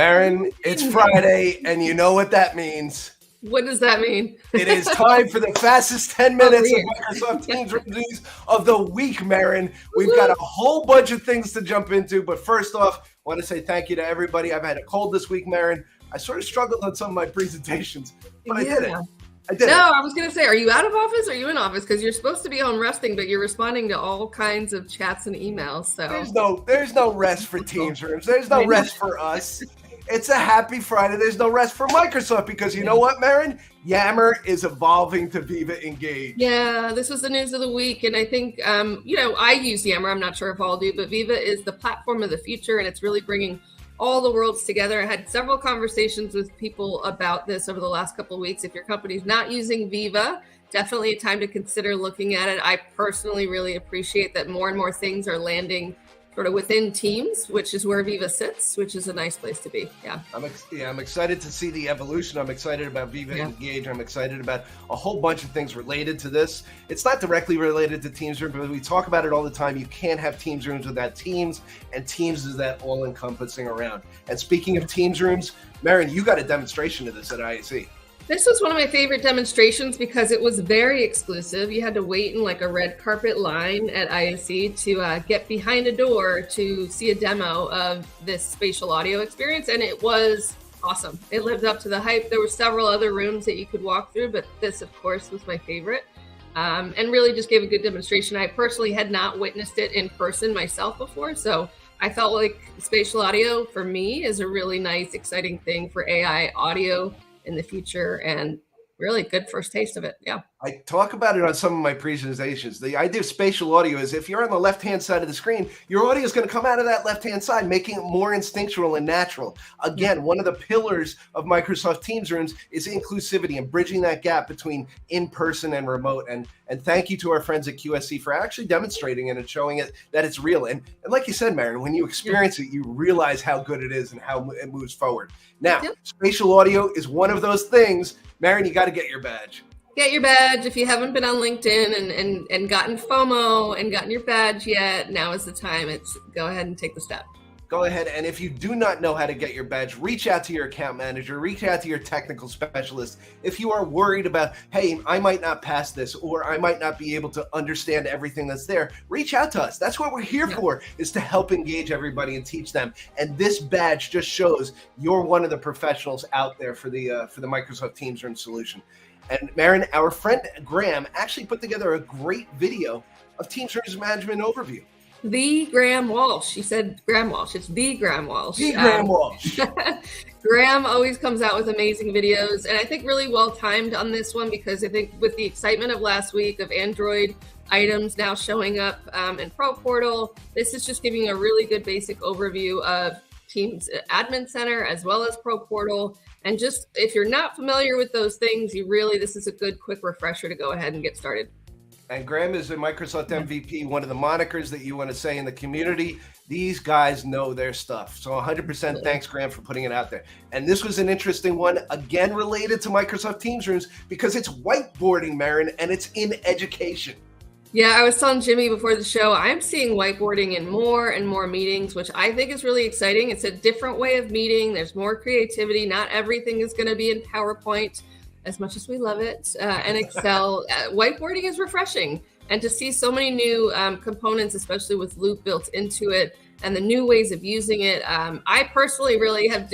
Mehryn, it's Friday, and you know what that means. What does that mean? It is time for the fastest 10 minutes of Microsoft Teams reviews of the week, Mehryn. We've got a whole bunch of things to jump into, but first off, I want to say thank you to everybody. I've had a cold this week, Mehryn. I sort of struggled on some of my presentations, but I did it. I was going to say, are you out of office or are you in office? Because you're supposed to be home resting, but you're responding to all kinds of chats and emails. So there's no rest for Teams rooms. There's no rest for us. It's a happy Friday. There's no rest for Microsoft because you know what, Mehryn? Yammer is evolving to Viva Engage. Yeah, this was the news of the week. And I think, I use Yammer. I'm not sure if all do, but Viva is the platform of the future, and it's really bringing all the worlds together. I had several conversations with people about this over the last couple of weeks. If your company's not using Viva, definitely a time to consider looking at it. I personally really appreciate that more and more things are landing sort of within Teams, which is where Viva sits, which is a nice place to be. I'm excited to see the evolution. I'm excited about Viva Engage. I'm excited about a whole bunch of things related to this. It's not directly related to Teams Room, but we talk about it all the time. You can't have Teams Rooms without Teams, and Teams is that all-encompassing around. And speaking of Teams Rooms, Mehryn, you got a demonstration of this at IAC. This was one of my favorite demonstrations because it was very exclusive. You had to wait in like a red carpet line at IAC to get behind a door to see a demo of this spatial audio experience, and it was awesome. It lived up to the hype. There were several other rooms that you could walk through, but this, of course, was my favorite, and really just gave a good demonstration. I personally had not witnessed it in person myself before, so I felt like spatial audio for me is a really nice, exciting thing for AI audio in the future, and really good first taste of it. Yeah. I talk about it on some of my presentations. The idea of spatial audio is if you're on the left-hand side of the screen, your audio is going to come out of that left-hand side, making it more instinctual and natural. Again, one of the pillars of Microsoft Teams Rooms is inclusivity and bridging that gap between in-person and remote. And thank you to our friends at QSC for actually demonstrating it and showing it that it's real. And like you said, Mehryn, when you experience it, you realize how good it is and how it moves forward. Now, spatial audio is one of those things. Mehryn, you got to get your badge. Get your badge. If you haven't been on LinkedIn and gotten FOMO and gotten your badge yet, now is the time. Go ahead and take the step. Go ahead. And if you do not know how to get your badge, reach out to your account manager, reach out to your technical specialist. If you are worried about, hey, I might not pass this, or I might not be able to understand everything that's there, reach out to us. That's what we're here for, is to help engage everybody and teach them. And this badge just shows you're one of the professionals out there for the Microsoft Teams Room solution. And Mehryn, our friend Graham actually put together a great video of Teams Rooms management overview. The Graham Walsh. He said Graham Walsh. It's the Graham Walsh. The Graham Walsh. Graham always comes out with amazing videos, and I think really well timed on this one because I think with the excitement of last week of Android items now showing up in Pro Portal, this is just giving a really good basic overview of Teams Admin Center as well as Pro Portal. And just if you're not familiar with those things, this is a good quick refresher to go ahead and get started. And Graham is a Microsoft MVP, one of the monikers that you want to say in the community. These guys know their stuff. So 100% thanks, Graham, for putting it out there. And this was an interesting one, again, related to Microsoft Teams Rooms because it's whiteboarding, Mehryn, and it's in education. Yeah, I was telling Jimmy before the show, I'm seeing whiteboarding in more and more meetings, which I think is really exciting. It's a different way of meeting. There's more creativity. Not everything is going to be in PowerPoint. As much as we love it, and Excel, whiteboarding is refreshing. And to see so many new components, especially with Loop built into it, and the new ways of using it, I personally really have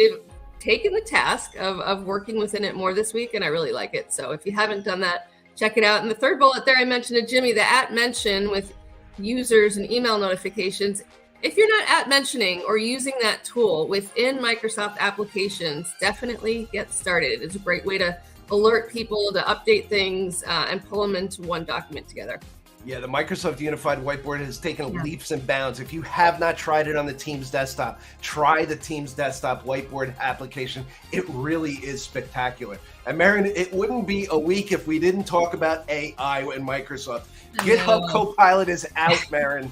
taken the task of working within it more this week, and I really like it. So if you haven't done that, check it out. And the third bullet there, I mentioned to Jimmy, the @mention with users and email notifications. If you're not @mentioning or using that tool within Microsoft applications, definitely get started. It's a great way to alert people, to update things, and pull them into one document together. Yeah, the Microsoft Unified Whiteboard has taken leaps and bounds. If you have not tried it on the Teams desktop, try the Teams desktop whiteboard application. It really is spectacular. And Mehryn, it wouldn't be a week if we didn't talk about AI in Microsoft. GitHub Copilot is out, Mehryn.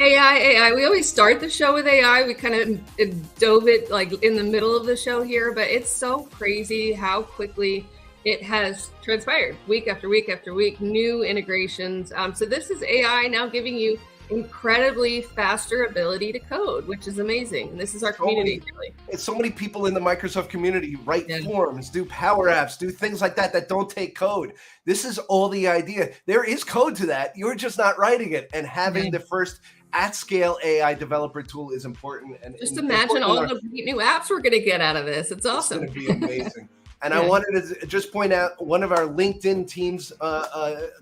AI. We always start the show with AI. We kind of dove it like in the middle of the show here, but it's so crazy how quickly it has transpired week after week after week, new integrations. So this is AI now giving you incredibly faster ability to code, which is amazing. And this is our community, really. It's so many people in the Microsoft community write forms, do Power Apps, do things like that don't take code. This is all the idea. There is code to that. You're just not writing it. And having the first at-scale AI developer tool is important. And just imagine all the new apps we're going to get out of this. It's awesome. It's going to be amazing. And I wanted to just point out, one of our LinkedIn Teams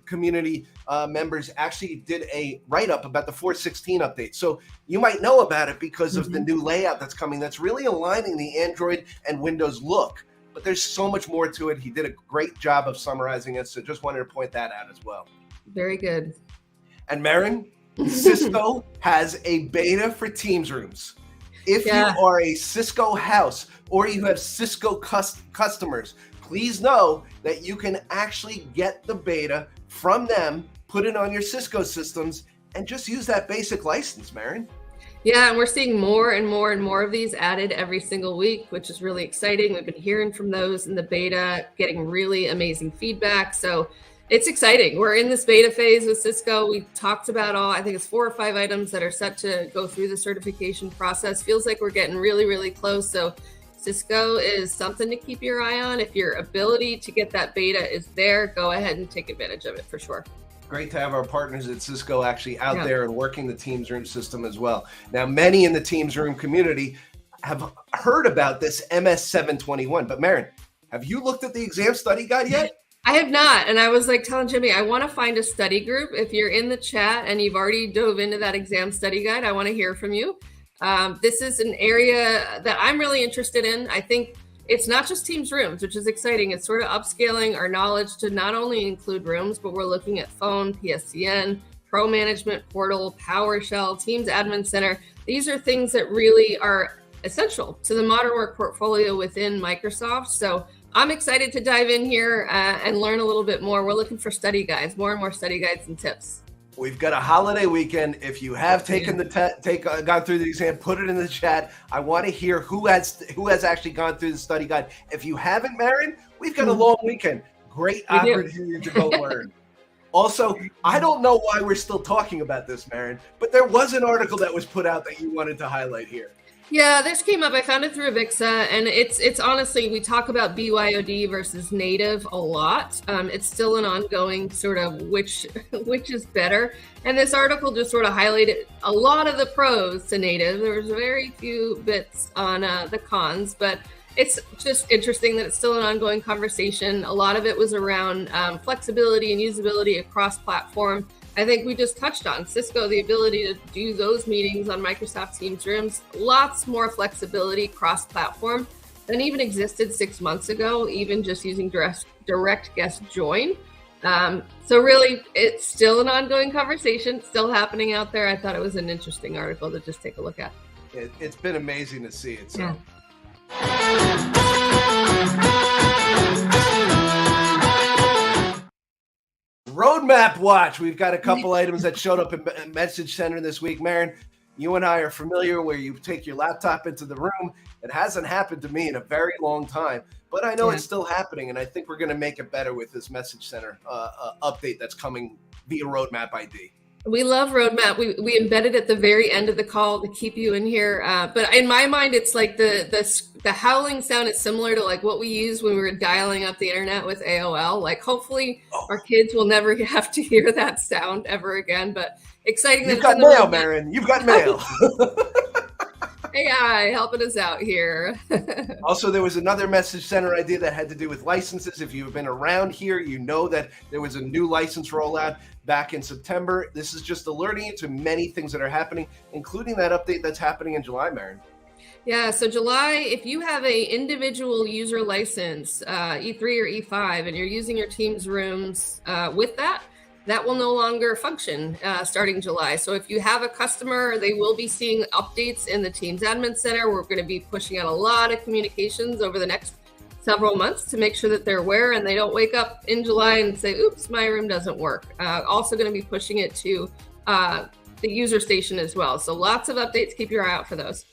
community members actually did a write-up about the 4.16 update. So you might know about it because of the new layout that's coming that's really aligning the Android and Windows look. But there's so much more to it. He did a great job of summarizing it. So just wanted to point that out as well. Very good. And Mehryn, Cisco has a beta for Teams rooms. If you are a Cisco house or you have Cisco customers, please know that you can actually get the beta from them, put it on your Cisco systems, and just use that basic license, Mehryn. Yeah, and we're seeing more and more and more of these added every single week, which is really exciting. We've been hearing from those in the beta, getting really amazing feedback. So it's exciting. We're in this beta phase with Cisco. We talked about I think it's 4 or 5 items that are set to go through the certification process. Feels like we're getting really, really close. So Cisco is something to keep your eye on. If your ability to get that beta is there, go ahead and take advantage of it for sure. Great to have our partners at Cisco actually out there and working the Teams Room system as well. Now, many in the Teams Room community have heard about this MS721, but Mehryn, have you looked at the exam study guide yet? I have not. And I was like telling Jimmy, I want to find a study group. If you're in the chat and you've already dove into that exam study guide, I want to hear from you. This is an area that I'm really interested in. I think it's not just Teams Rooms, which is exciting. It's sort of upscaling our knowledge to not only include rooms, but we're looking at phone, PSTN, Pro Management Portal, PowerShell, Teams Admin Center. These are things that really are essential to the modern work portfolio within Microsoft. So I'm excited to dive in here and learn a little bit more. We're looking for study guides, more and more study guides and tips. We've got a holiday weekend. If you have taken the gone through the exam, put it in the chat. I want to hear who has actually gone through the study guide. If you haven't, Mehryn, we've got a long weekend. Great opportunity to go learn. Also, I don't know why we're still talking about this, Mehryn, but there was an article that was put out that you wanted to highlight here. Yeah, this came up. I found it through Avixa, and it's honestly, we talk about BYOD versus native a lot. It's still an ongoing sort of which is better. And this article just sort of highlighted a lot of the pros to native. There was very few bits on the cons, but it's just interesting that it's still an ongoing conversation. A lot of it was around flexibility and usability across platform. I think we just touched on Cisco, the ability to do those meetings on Microsoft Teams Rooms, lots more flexibility cross-platform than even existed 6 months ago, even just using direct guest join. So really, it's still an ongoing conversation, still happening out there. I thought it was an interesting article to just take a look at. It's been amazing to see it. So. Yeah. Roadmap watch. We've got a couple items that showed up in Message Center this week. Mehryn, you and I are familiar where you take your laptop into the room. It hasn't happened to me in a very long time, but I know it's still happening, and I think we're going to make it better with this Message Center update that's coming via Roadmap ID. We love Roadmap. We embedded at the very end of the call to keep you in here. But in my mind, it's like the howling sound is similar to like what we used when we were dialing up the internet with AOL. Like hopefully our kids will never have to hear that sound ever again. But exciting. You've got mail, Mehryn. You've got mail. AI helping us out here. Also, there was another Message Center idea that had to do with licenses. If you've been around here, you know that there was a new license rollout back in September. This is just alerting you to many things that are happening, including that update that's happening in July, Mehryn. Yeah, so July, if you have a individual user license, E3 or E5, and you're using your Teams Rooms with that will no longer function starting July. So if you have a customer, they will be seeing updates in the Teams Admin Center. We're going to be pushing out a lot of communications over the next several months to make sure that they're aware and they don't wake up in July and say, oops, my room doesn't work. Also going to be pushing it to the user station as well. So lots of updates. Keep your eye out for those.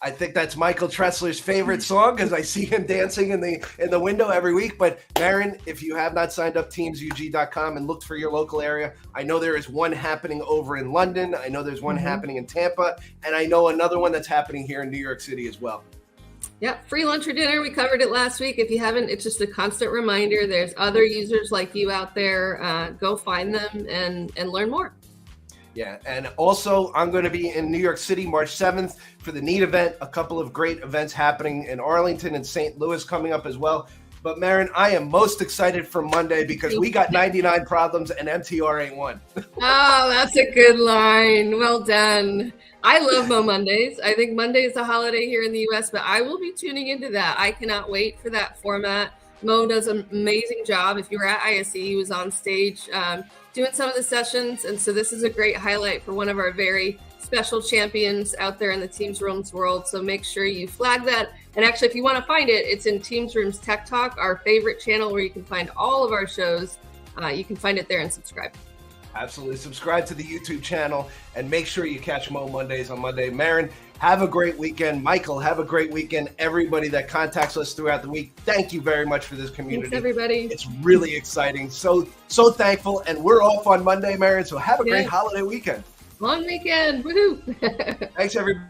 I think that's Michael Tressler's favorite song because I see him dancing in the window every week. But Mehryn, if you have not signed up teamsug.com and looked for your local area, I know there is one happening over in London. I know there's one happening in Tampa, and I know another one that's happening here in New York City as well. Yep, free lunch or dinner. We covered it last week. If you haven't, it's just a constant reminder. There's other users like you out there. Go find them and learn more. Yeah, and also I'm going to be in New York City March 7th for the NEAT event. A couple of great events happening in Arlington and St. Louis coming up as well. But Mehryn, I am most excited for Monday because we got 99 problems and MTR ain't one. Oh, that's a good line. Well done. I love Mo Mondays. I think Monday is a holiday here in the U.S., but I will be tuning into that. I cannot wait for that format. Mo does an amazing job. If you were at ISE, he was on stage doing some of the sessions. And so this is a great highlight for one of our very special champions out there in the Teams Rooms world. So make sure you flag that. And actually, if you want to find it, it's in Teams Rooms Tech Talk, our favorite channel where you can find all of our shows. You can find it there and subscribe. Absolutely. Subscribe to the YouTube channel and make sure you catch Mo Mondays on Monday. Mehryn, have a great weekend. Michael, have a great weekend. Everybody that contacts us throughout the week, thank you very much for this community. Thanks, everybody. It's really exciting. So thankful. And we're off on Monday, Mehryn, so have a great holiday weekend. Long weekend. Woohoo. Thanks, everybody.